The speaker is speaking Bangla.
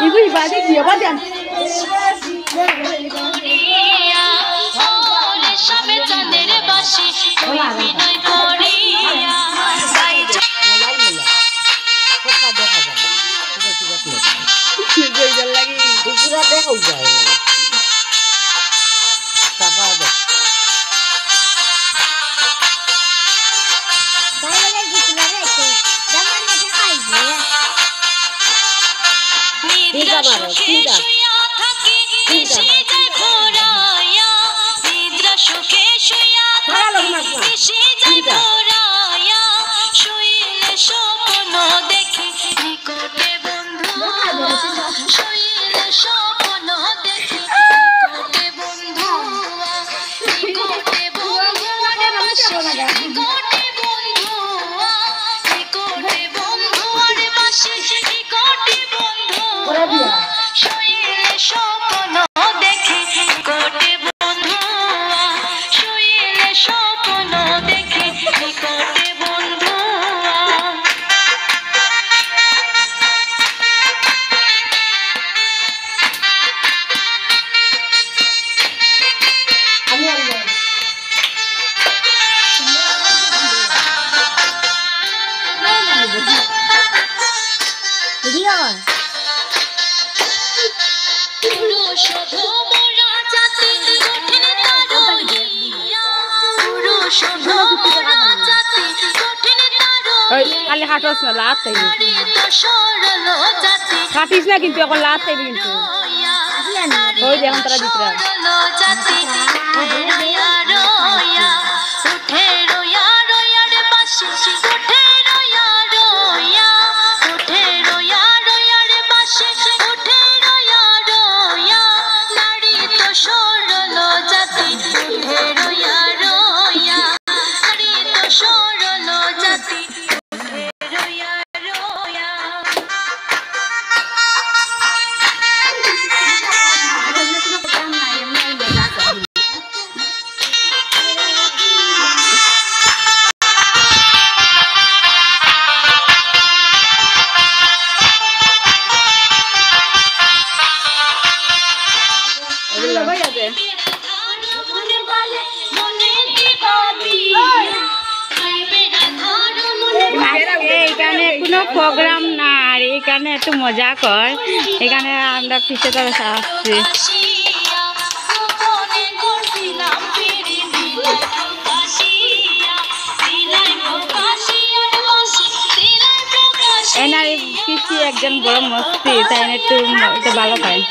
ibu ibadah dia badan খালি হাঁটস না লাত খাইবি কাটিস না কিন্তু এখন লাত খাইবি কিন্তু ওই দেখুন তারা দিতরা এখানে কোনো প্রোগ্রাম না আর এখানে একটু মজা কর এখানে আমরা পিছে তো আসছি এনার পিছিয়ে একজন বড় মস্তি তাই একটু ভালো পায়